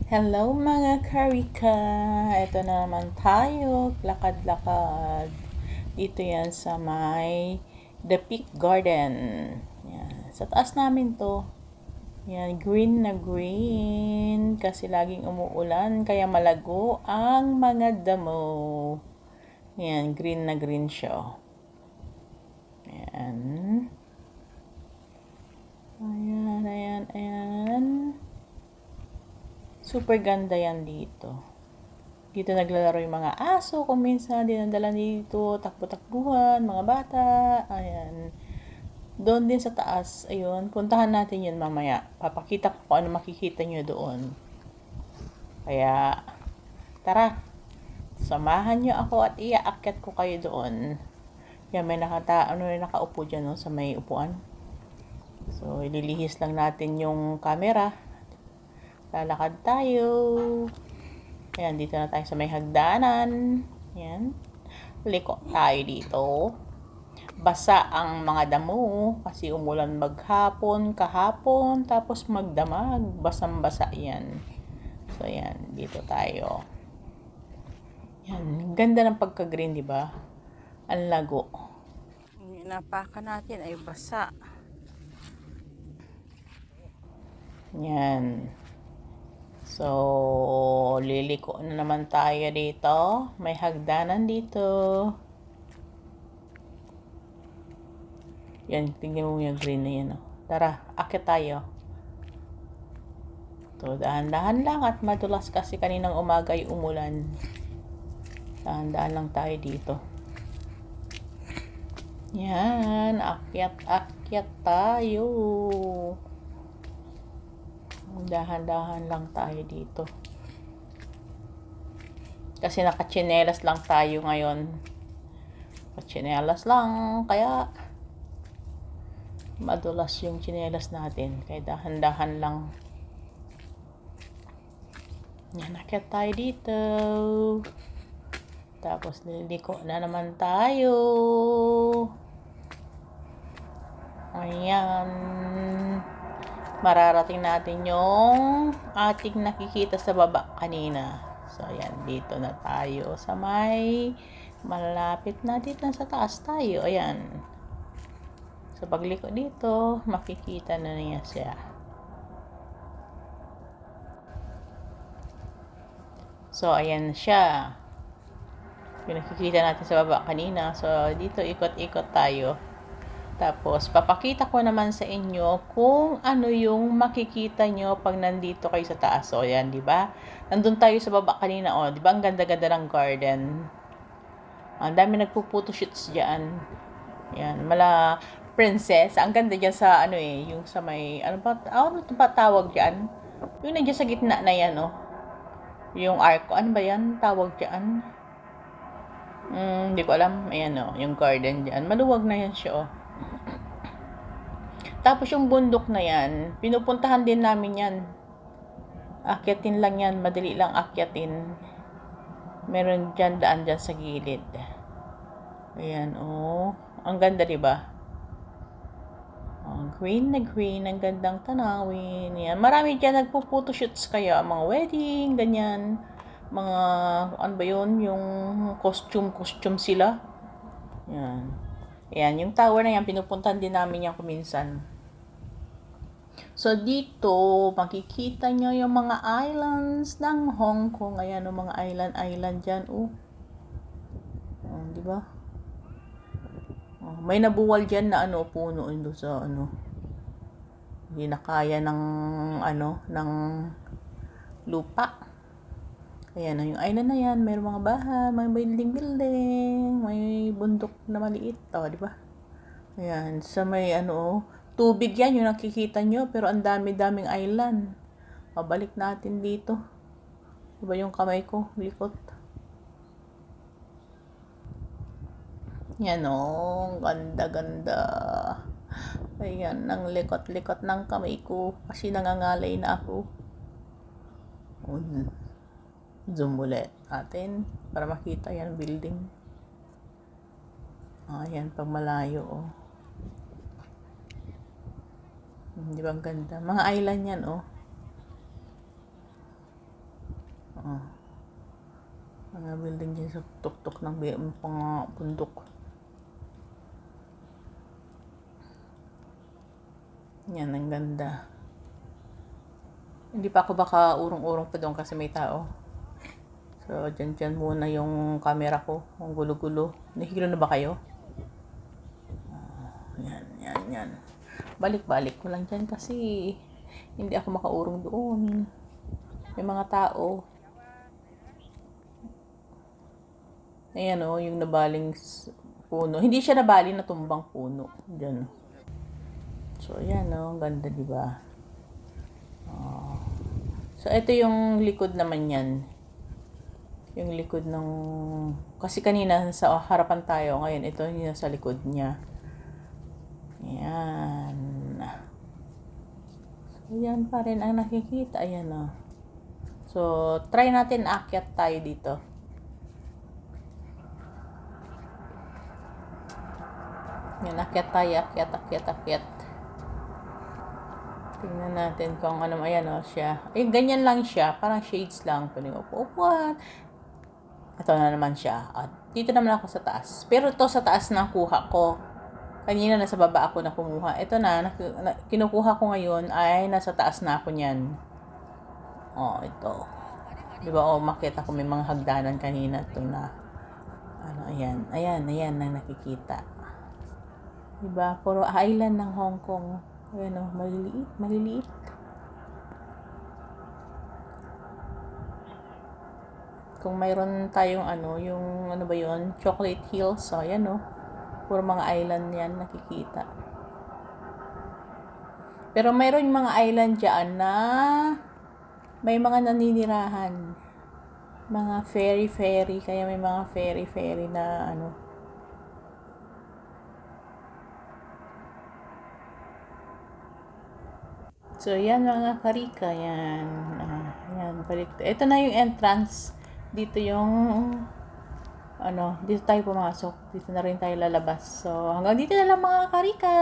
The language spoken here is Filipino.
Hello mga karika! Ito na naman tayo, lakad-lakad. Dito yan sa may The Peak Garden. Yan. Sa taas namin to. Yan, green na green. Kasi laging umuulan, kaya malago ang mga damo. Yan, green na green siya. Yan. Ayan, ayan, ayan. Super ganda yan dito. Dito naglalaro yung mga aso, kung minsan dinadala dito, takbo-takbuhan, mga bata, ayan. Doon din sa taas, ayun, puntahan natin yun mamaya. Papakita ko kung ano makikita nyo doon. Kaya, tara, samahan nyo ako at iaakyat ko kayo doon. Yan, may nakaupo dyan, no, sa may upuan. So, ililihis lang natin yung camera. Lalakad tayo. Ayan, dito na tayo sa may hagdanan. Ayan. Liko tayo dito. Basa ang mga damo kasi umulan maghapon, kahapon, tapos magdamag. Basang-basa yan. So, ayan. Dito tayo. Ayan. Ganda ng pagka-green, di ba? Ang lago. Yung inapakan natin ay basa. Ayan. So, liliko na naman tayo dito. May hagdanan dito. Yan, tingnan mo yung green na yan. Oh. Tara, akit tayo. So, dahan-dahan lang at madulas kasi kaninang umaga ay umulan. Dahan-dahan lang tayo dito. Yan, akyat tayo. Dahan-dahan lang tayo dito. Kasi nakachinelas lang tayo ngayon. Nakachinelas lang, kaya madulas yung chinelas natin. Kaya dahan-dahan lang. Yan, akyat tayo dito. Tapos liliko na naman tayo. Ayan. Mararating natin yung ating nakikita sa baba kanina. So, ayan. Dito na tayo sa may malapit na dito sa taas tayo. Ayan. So, pagliko dito, makikita na niya siya. So, ayan siya. Yung nakikita natin sa baba kanina. So, dito ikot-ikot tayo. Tapos, papakita ko naman sa inyo kung ano yung makikita nyo pag nandito kayo sa taas. So, ayan, di ba? Nandun tayo sa baba kanina, oh. Di ba? Ang ganda-ganda ng garden. Ang dami nagpo-photoshoots dyan. Ayan, mala princess. Ang ganda dyan sa, ano eh, yung sa may, ano ba tawag dyan? Yung nandiyan sa gitna na yan, oh. Yung arco, ano ba yan? Tawag dyan? Hindi ko alam. Ayan, oh, yung garden dyan. Maluwag na yan siya, oh. Tapos yung bundok na yan, pinupuntahan din namin yan. Akyatin lang yan, madali lang akyatin. Meron dyan, daan dyan sa gilid. Ayan, oh. Ang ganda, diba? Oh, green na green, ang gandang tanawin. Yan. Marami dyan nagpo-photoshoots kaya, mga wedding, ganyan. Mga, ano ba yun, yung costume sila. Yan. Yan, yung tower na yan, pinupuntahan din namin yan kuminsan. So, dito, makikita nyo yung mga islands ng Hong Kong. Ayan, yung mga island dyan. Oh, di ba? Oh, may nabuwal dyan na ano, puno doon sa ano. Hindi na kaya ng ano, ng lupa. Ayan, yung island na yan, may mga bahay, may building, may bundok na maliit. Oh, di ba? Ayan, sa may ano, tubig yan, yung nakikita nyo, pero ang dami-daming island. Pabalik natin dito. Diba yung kamay ko, likot. Yan o, ganda-ganda. Ayan, ang likot-likot ng kamay ko, kasi nangangalay na ako. Zoom ulit natin, para makita yan, building. Ayan, pag malayo, oh. Di ba ang ganda? Mga island yan, oh. Oh. Mga building dyan sa tuktok ng pang bundok. Yan, ang ganda. Hindi pa ako baka urong-urong pa doon kasi may tao. So, dyan muna yung camera ko. Ang gulo-gulo. Nahihilo na ba kayo? Yan. Balik-balik ko lang dyan kasi hindi ako makaurong doon. May mga tao. Ayan o, yung nabaling puno. Hindi siya nabali, natumbang puno. Diyan. So, ayan o, ang ganda, diba? So, ito yung likod naman yan. Yung likod ng... Kasi kanina sa harapan tayo. Ngayon, ito yung sa likod niya. Ayan. So, yan pa rin ang nakikita. Ayan o. So, try natin akyat tayo dito. Yan, akyat tayo. Akyat. Tingnan natin kung ano. Ayan o siya. Ayun, ganyan lang siya. Parang shades lang. Piling upo-upuan. Ito na naman siya. At dito naman ako sa taas. Pero ito sa taas na kuha ko. Kanina nasa baba ako na kumuha. Ito kinukuha ko ngayon ay nasa taas na ako niyan. Oh, ito. Diba, makita ko may mga hagdanan kanina. Ito na. Ayan na nakikita. Diba, puro island ng Hong Kong. Ayan o, maliliit. Kung mayroon tayong yung ano ba yun, Chocolate Hills, so ayan o, puro mga island yan nakikita. Pero mayroon mga island dyan na may mga naninirahan, mga ferry, kaya may mga ferry na So, yan mga karika, yan. Yan, balik. Ito na yung entrance. Dito yung, dito tayo pumasok. Dito na rin tayo lalabas. So, hanggang dito na lang mga karika.